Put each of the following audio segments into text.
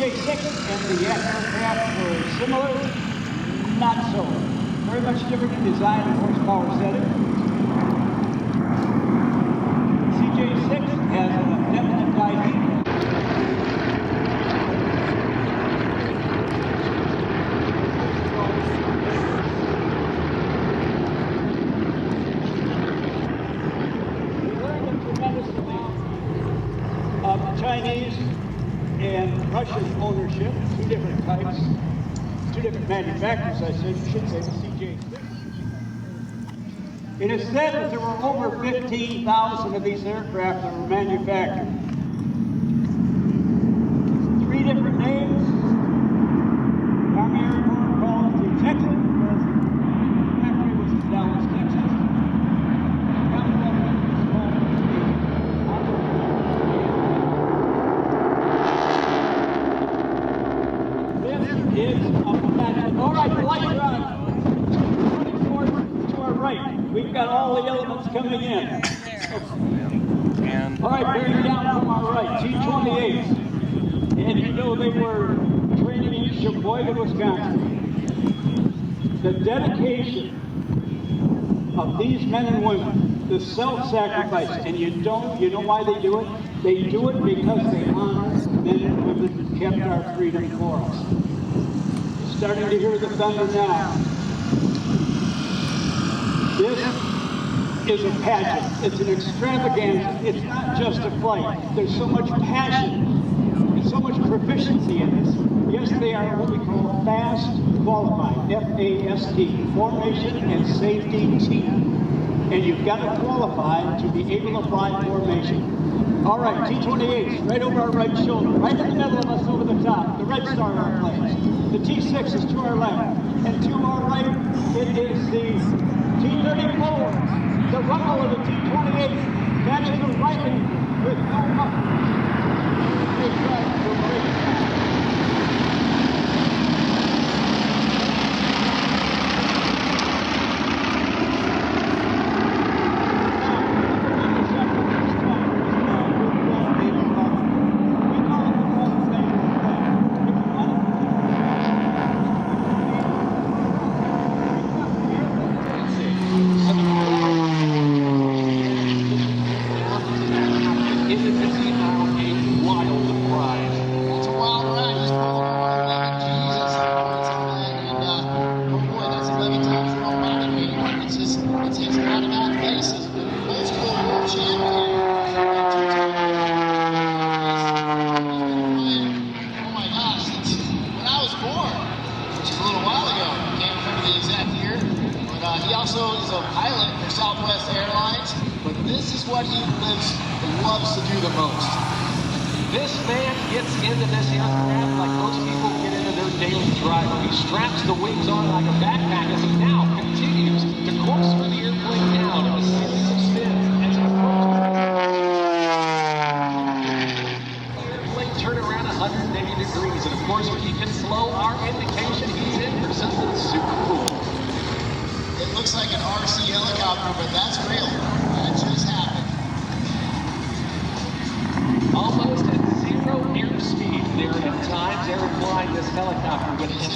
CJ6 and the aircraft were similar? Not so. Very much different in design and horsepower setting. CJ6 has a definite ID. Chinese and Russian ownership, two different types, two different manufacturers, I should say, the CJ6. It is said that there were over 15,000 of these aircraft that were manufactured. Three different names. Army Air Corps called it the Texas because the factory was in Dallas, Texas. All right, the lights are on. Running forward to our right. We've got all the elements coming in. All right, bearing down from our right, T-28s. And you know they were training in Sheboygan, Wisconsin. The dedication of these men and women, the self-sacrifice, and you know why they do it? They do it because they honor men and women who kept our freedom for us. Starting to hear the thunder now. This is a pageant. It's an extravaganza. It's not just a flight. There's so much passion and so much proficiency in this. Yes, they are what we call FAST qualified, F-A-S-T, Formation and Safety Team. And you've got to qualify to be able to fly formation. All right, T-28s, right over our right shoulder, right in the middle of us over the top, the Red Star airplanes. The T-6 is to our left, and to our right, it is the T-34, the rumble of the T-28, catching the right with no up. Loves to do the most. This man gets into this aircraft like most people get into their daily driver. He straps the wings on like a backpack as he now continues to course through the airplane down in a series of spins as he approaches. The airplane turn around 180 degrees, and of course when he can slow our indication, he's in for something super cool. It looks like an RC helicopter, but that's real. That just happened. Almost at zero airspeed there at times. They're flying this helicopter with him.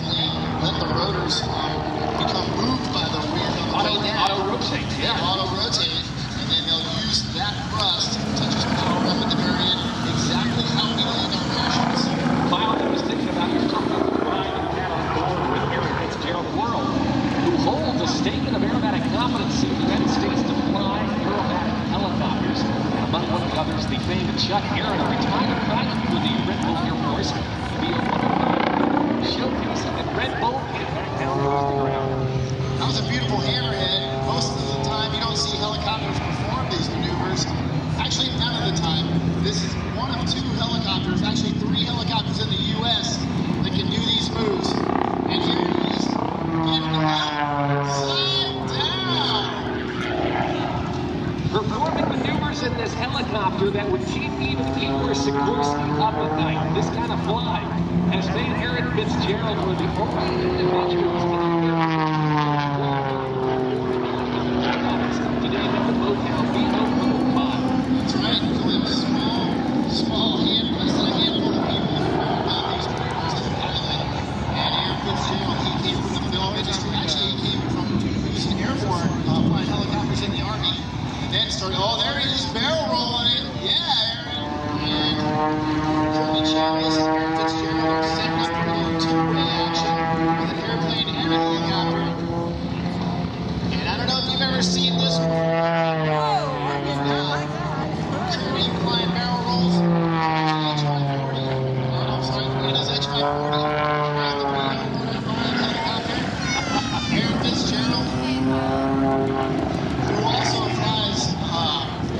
Let the rotors become moved by the wind on the way down. Auto-rotate, yeah. Auto-rotate, and then they'll use that thrust to just power up at the very end exactly how we land our crashes. Kyle, I was thinking about your company flying and had on board with Eric Fitzgerald World, who holds a statement of aerobatic competency in the United States to fly aerobatic helicopters. Among others, the famed Chuck Aaron, a retired pilot with the Red Bull Air Force, via showcasing that Red Bull can back down towards the ground. That was a beautiful hammerhead. Most of the time, you don't see helicopters perform these maneuvers. Actually, none of the time. This is one of two helicopters, actually three helicopters in the U.S. that can do these moves. And here it is, getting upside down. Performing maneuvers in this helicopter that would keep even Igor Sikorsky up at night. This kind of fly has made Eric Fitzgerald one of the only individuals today that the locale V05. That's right. We have a small handful of people who know about these score. Kirby flying barrel rolls. H540. I'm sorry, in his H540. Around the P105 helicopter. Aaron Fitzgerald, who also flies,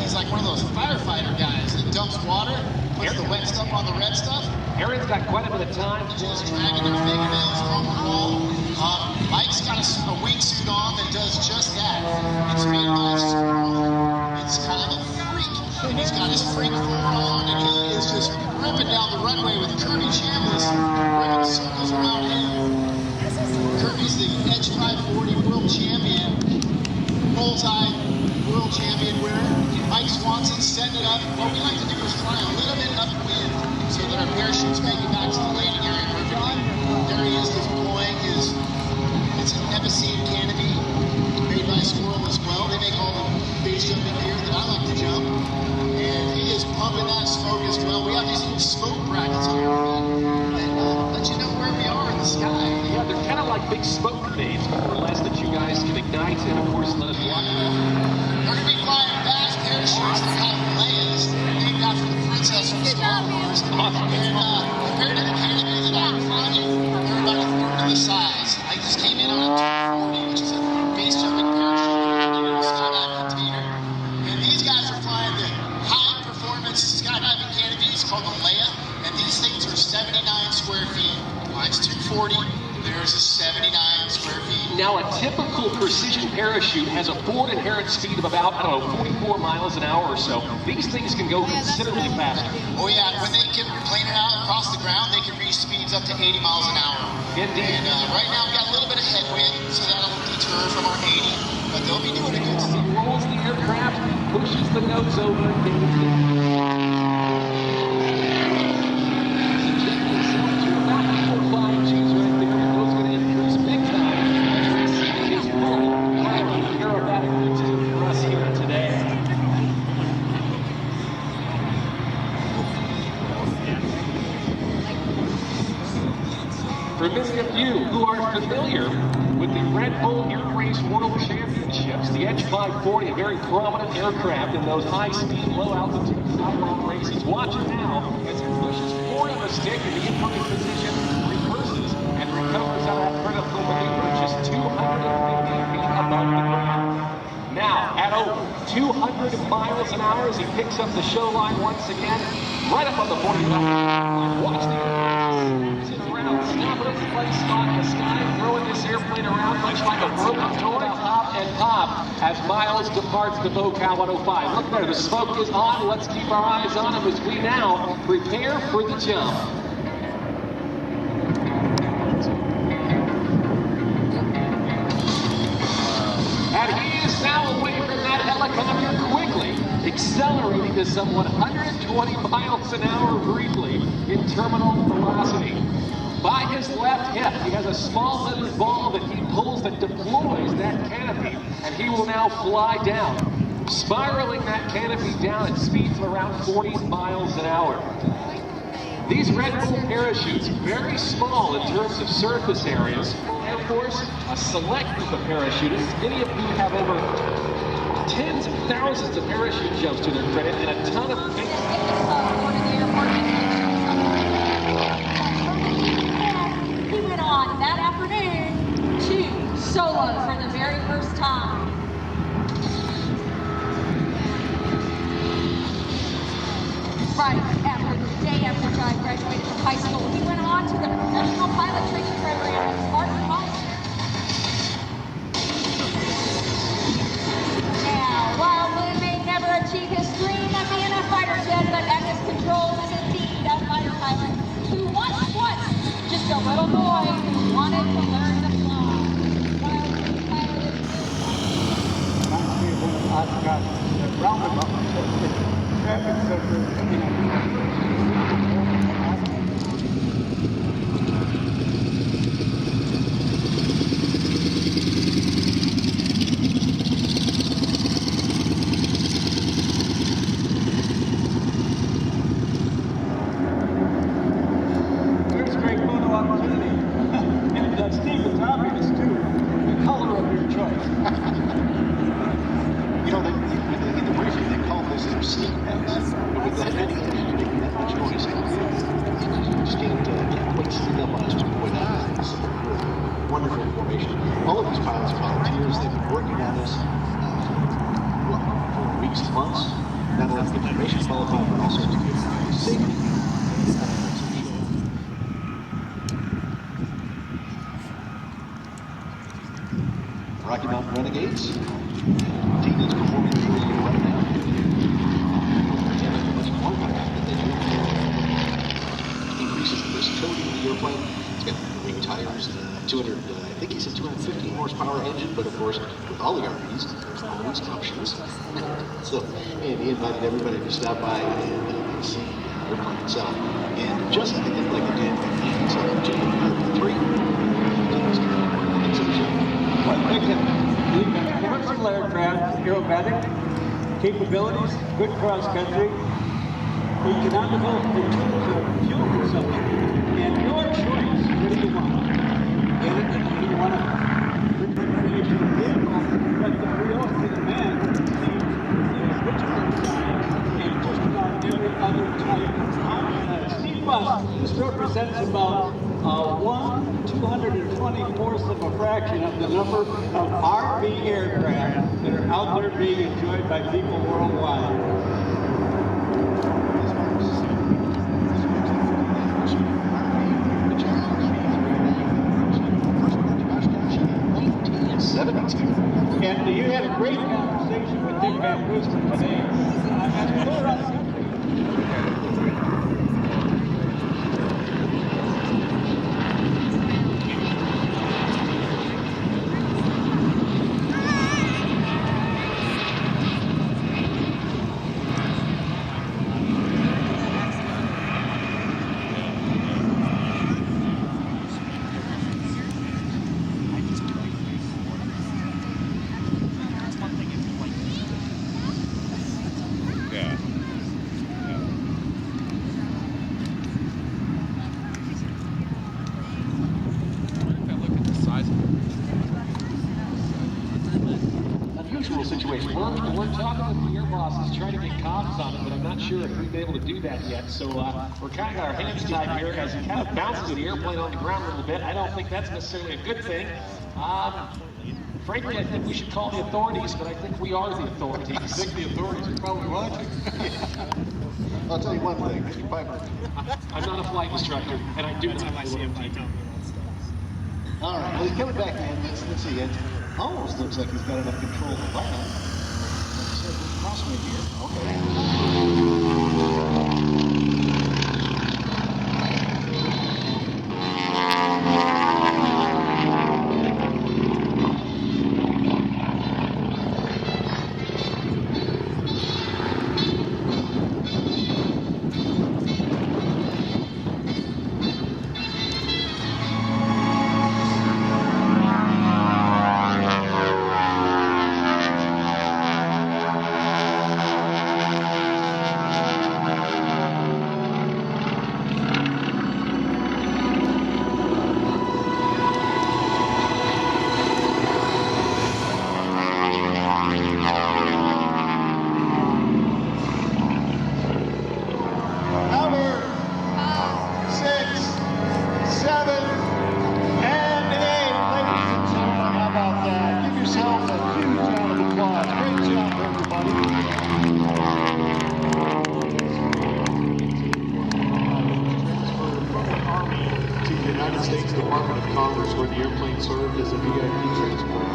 he's like one of those firefighter guys that dumps water, puts the wet stuff on the red stuff. Aaron's got quite a bit of time. Just dragging their fingernails from the wall. Mike's got a wingsuit on that does just that. It's made by Squirrel. It's called a Freak. And he's got his Freak 4 on, and he is just ripping down the runway with Kirby Chambliss, ripping circles around him. Kirby's the Edge 540 world champion, multi-world champion winner. Mike Swanson setting it up. What we like to do is fly a little bit upwind so that our parachutes make it back to the landing area perfectly. There he is deploying his, it's an Epicene canopy made by Squirrel as well. They make all the base jumping gear that I like to jump. And he is pumping that smoke as well. We have these little smoke brackets on our feet that let you know where we are in the sky. Yeah, they're kind of like big smoke grenades, more or less, that you guys can ignite and, of course, let us watch them. We're going to be flying fast parachutes. They're called Leias, named after the princess from Star Wars. And compared to the canopies that I'm flying, they're about a third of the size. I just came in on a 240, which is a base jumping parachute skydiving container. And these guys are flying the high performance skydiving canopies called the Leia. And these things are 79 square feet. Mine's 240. There's a 79 square feet. Now, a typical precision parachute has a forward inherent speed of about, 44 miles an hour or so. These things can go considerably faster. Oh yeah, when they can plane it out across the ground, they can reach speeds up to 80 miles an hour. Indeed. And right now we've got a little bit of headwind, so that'll deter from our 80. But they'll be doing a good He speed. rolls the aircraft, pushes the nose over, and takes it. For many of you who are familiar with the Red Bull Air Race World Championships, the Edge 540, a very prominent aircraft in those high-speed, low-altitude sidewalk races. Watch it now as it pushes forward on the stick in the incoming position, reverses, and recovers out of that critical maneuver just 250 feet above the ground. Now, at over 200 miles an hour as he picks up the show line once again, right up on the 45 line. Watch the airplane. Stop it at the place spot in the sky, throwing this airplane around much like a broken toy. Hop and pop as Miles departs the Bocal 105. Look there, the smoke is on. Let's keep our eyes on him as we now prepare for the jump. And he is now away from that helicopter quickly, accelerating to some 120 miles an hour briefly in terminal velocity. By his left hip, he has a small little ball that he pulls that deploys that canopy, and he will now fly down, spiraling that canopy down at speeds of around 40 miles an hour. These Red Bull parachutes, very small in terms of surface areas, and of course, a select group of parachutists. Many of you have over tens of thousands of parachute jumps to their credit and a ton of on that afternoon to solo for the very first time. Right after the day after John graduated from high school, he went on to the professional pilot training program at Spartan College. Now, while Lynn may never achieve his dream of being a fighter jet, but Agnes Controls is indeed a fighter pilot who once was just a little boy who wanted to learn to fly. While he piloted There's a great photo opportunity. And Steve, it's obvious too, the color of your choice. Rocky Mountain Renegades. Team that's performing for you right now. And much more than that, they do. Increases the versatility of the airplane. It's got ring tires, 200, I think he said 250 horsepower engine, but of course, with all the RVs, there's always options. So, and he invited everybody to stop by and see the airplane itself. And just like it did in 1973, Well, the commercial aircraft, aerobatic capabilities, good cross-country, economical in terms of fuel consumption, and your choice. What do you want? Do you want a recreational vehicle? But the real demand seems the original design and just about every other type option. Steve Bus, this represents about 1/224th of a fraction of the number of RV aircraft that are out there being enjoyed by people worldwide. And you had a great conversation with Dick Van Rooster today. Situation. We're talking with the air bosses, trying to get comms on it, but I'm not sure if we've been able to do that yet. So we're kind of got our hands tied here as he kind of bounces the airplane on the ground a little bit. I don't think that's necessarily a good thing. Frankly, I think we should call the authorities, but I think we are the authorities. I think the authorities are probably watching. I'll tell you one thing, Mr. Piper. I'm not a flight instructor, and I do not fly CMT. All right, well, he's coming back in. Let's see. It almost looks like he's got enough control to land. Crosswind here. Okay. States Department of Commerce, where the airplane served as a VIP transport.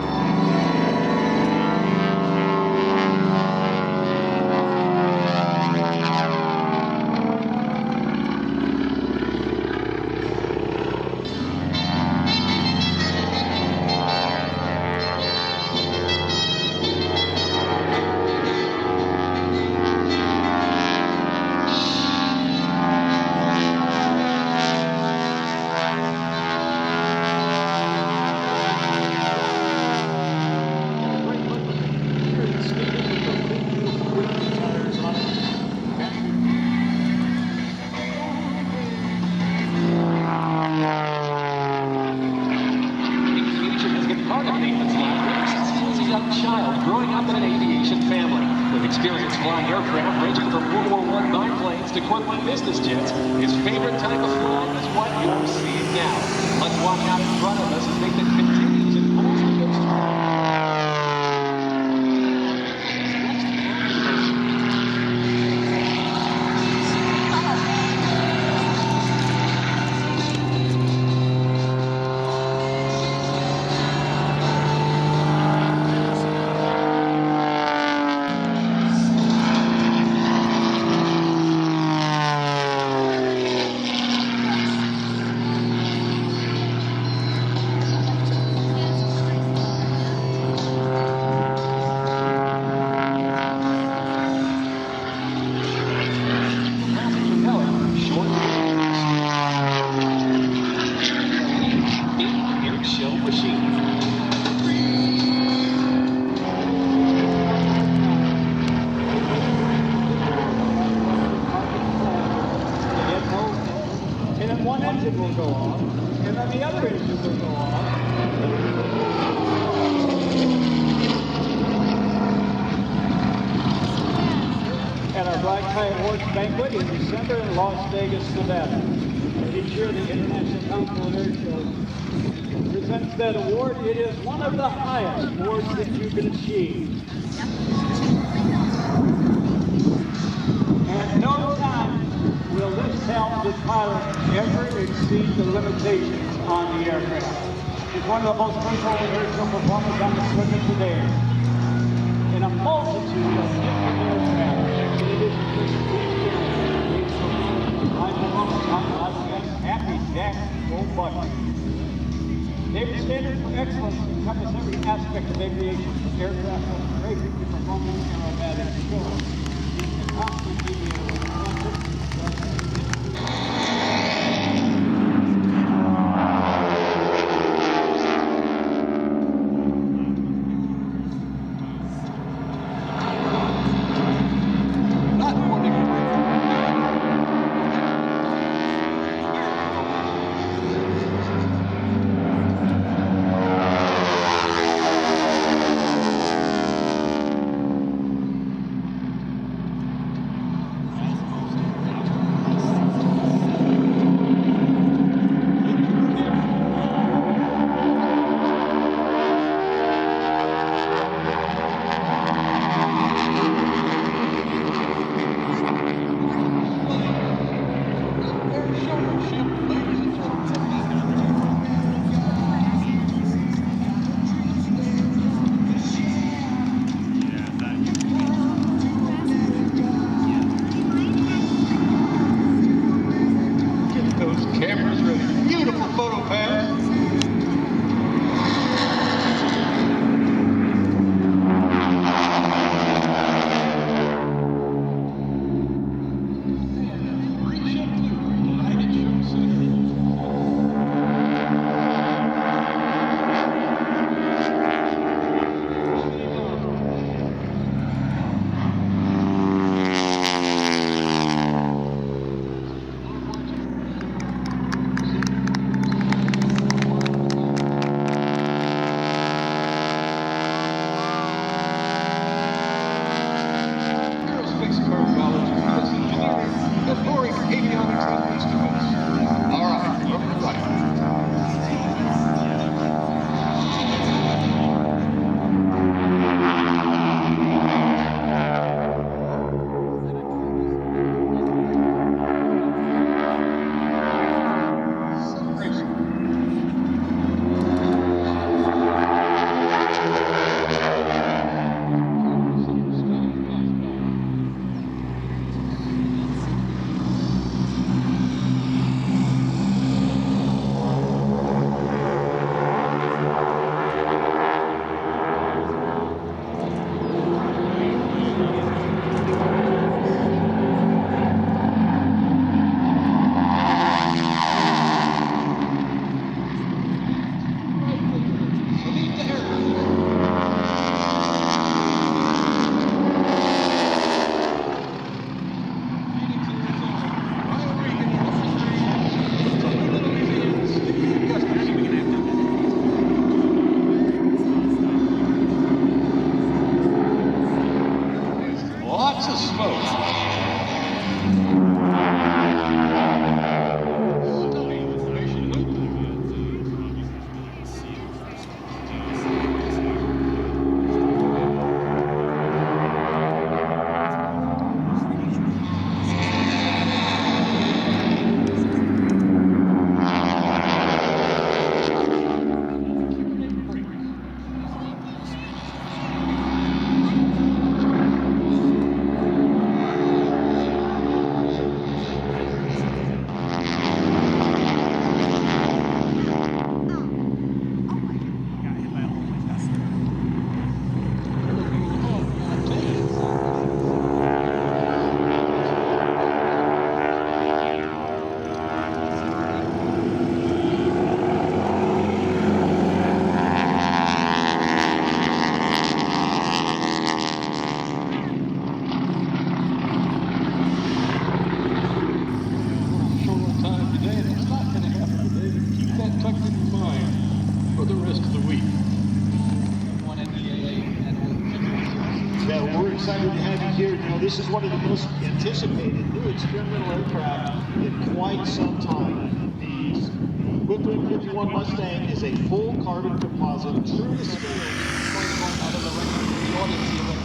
Experience flying aircraft ranging from World War I biplanes to Cortland business jets. His favorite type of flying is what you're seeing now. Let's walk out in front of us as Nathan continues and pulls the ghost will go off, and then the other engine will go off. At our Black Tie Awards banquet in December in Las Vegas, Nevada. Each year, the International Council of Air Shows presents that award. It is one of the highest awards that you can achieve. At no time will this talented pilot ever exceed the limitations on the aircraft. It's one of the most versatile aerial performers on the circuit today. In a multitude of different aircraft, it is Happy Jack Goldbucket. David Standard for excellence encompasses every aspect of aviation, from aircraft operation to performance aerobatic control. He's the constant deviator with or the risk of the week? One NDAA and Yeah, well, we're excited to have you here. You know, this is one of the most anticipated new experimental aircraft in quite some time. The Whitbread 51 Mustang is a full carbon composite, true to scale. Out of the audience here, but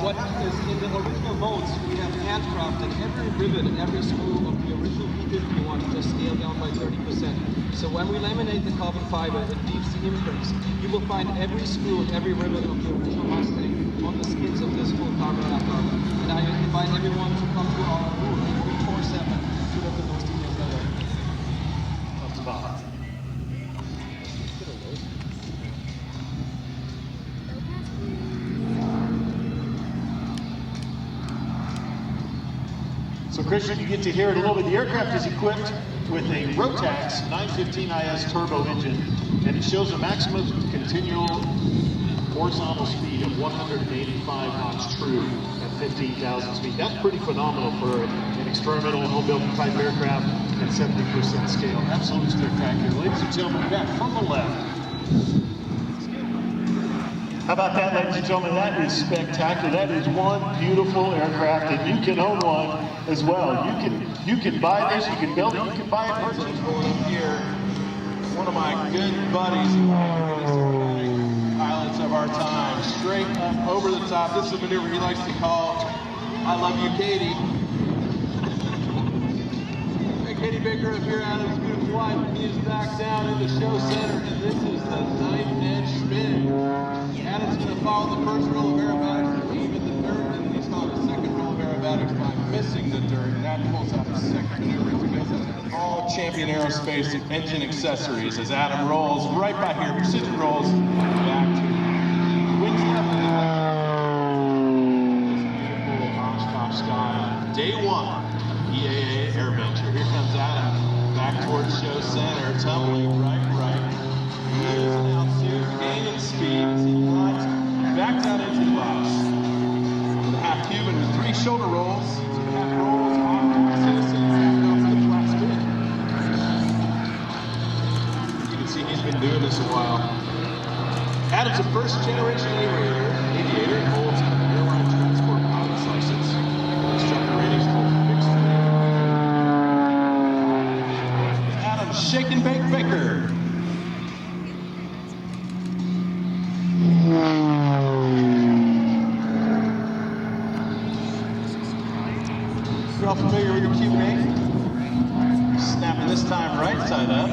what is in the original molds, we have handcrafted every rivet and every screw of the original P51 just scaled down by 30%. So when we laminate the carbon fiber, it leaves the imprints. You will find every screw and every rivet of the original Mustang on the skids of this full carbon aircraft. And I invite everyone to come to our booth 347 to look at those details later. That's about. So Christian, you get to hear it a little bit. The aircraft is equipped with a Rotax 915IS turbo engine, and it shows a maximum continual horizontal speed of 185 knots true at 15,000 speed. That's pretty phenomenal for an experimental home-built type aircraft at 70% scale. Absolutely spectacular. Ladies and gentlemen, back from the left. How about that, ladies and gentlemen? That is spectacular. That is one beautiful aircraft, and you can own one as well. You can buy this, you can build it, you can buy it personally. Going up here, one of my good buddies, pilots of our time, straight up over the top. This is a maneuver he likes to call "I Love You, Katie." And Katie Baker up here out of his beautiful wife, and he is back down in the show center, and this is the knife edge spin. Adam's going to follow the first roll of aerobatics and aim at the dirt, and then he's following the second roll of aerobatics by missing the dirt, and that pulls out the second maneuver. All Champion Aerospace engine accessories as Adam rolls right by here, precision rolls back to wings left and this beautiful Oshkosh sky. Day one, EAA AirVenture. Here comes Adam back towards show center, tumbling right. He is an altitude, gaining speed as he glides back down into the box. With a half Cuban with 3 shoulder rolls, 2.5 rolls, off citizens, and goes to the flat spin. You can see he's been doing this a while. Adam's a first-generation aviator and holds an airline transport pilot's license. Instructor ratings for fixed. Adam Shake and Bake Baker. You're all familiar with your Cuban 8? Snapping this time right side up.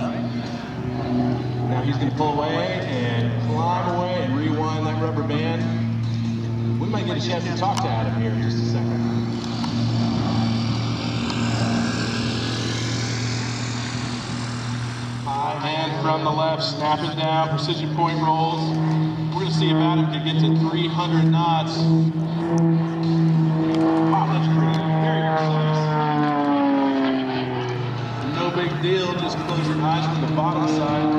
Now he's going to pull away and climb away and rewind that rubber band. We might get a chance to talk to Adam here in just a second. High hand from the left, snapping down, precision point rolls. We're going to see if Adam can get to 300 knots. Wow, that's pretty, very precise. No big deal, just close your eyes from the bottom side.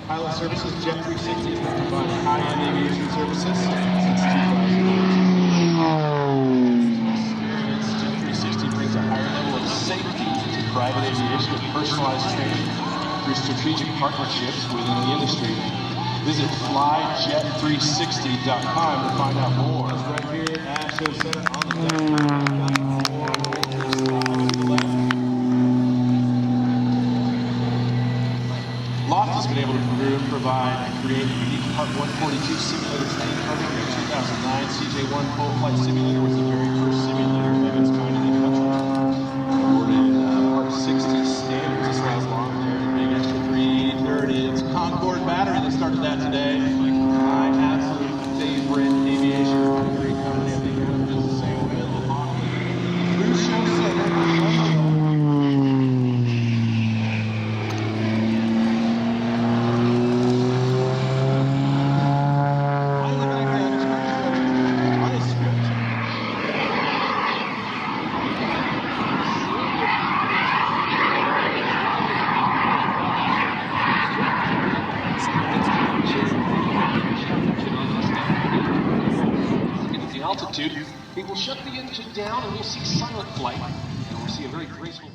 Pilot Services Jet 360 has been providing high-end aviation services since 2008. Jet 360 brings a higher level of safety to private aviation with personalized training through strategic partnerships within the industry. Visit flyjet360.com to find out more. It's right here at Show Center on the deck. Loft has been able to provide and create a unique Part 142 simulator training program. The 2009 CJ1 full flight simulator was the very first simulator of its kind in the country. Awarded Part 60 standards. This allows long there and big extra 330. It's Concorde battery that started that today. My absolute favorite aviation battery company. I think Adam does the same way. Through Show Center. shut the engine down, and we'll see silent flight, and we'll see a very graceful.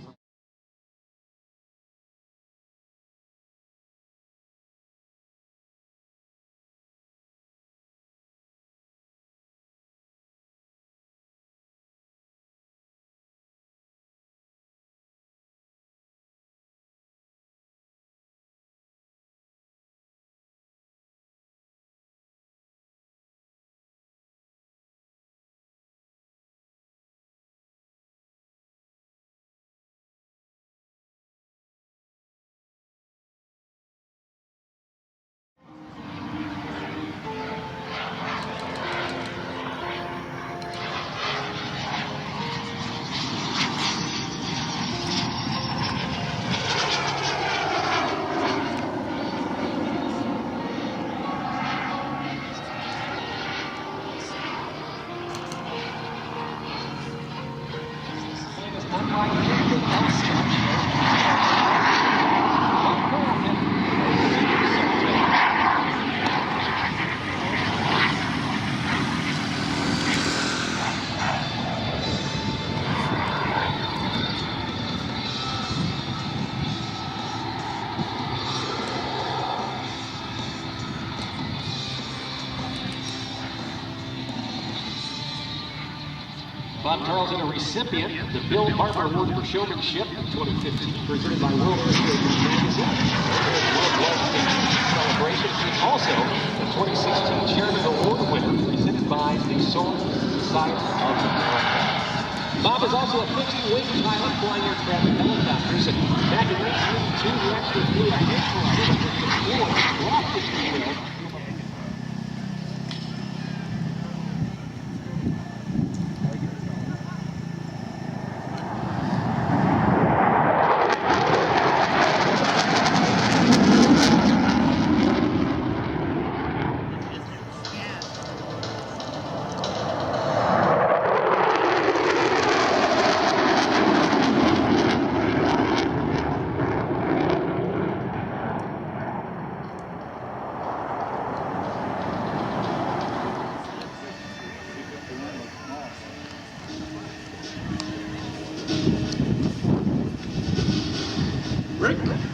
Unlike anything else out Bob Tarleton, a recipient of the Bill Barber Award for Showmanship in 2015, presented by World Newspapers Magazine. Celebration. He's also the 2016 Chairman Award winner, presented by the Solar Society of America. Bob is also a fixed-wing pilot flying aircraft and helicopters, and back in 1982, he actually flew a helicopter that was deployed off the wheel. Rick?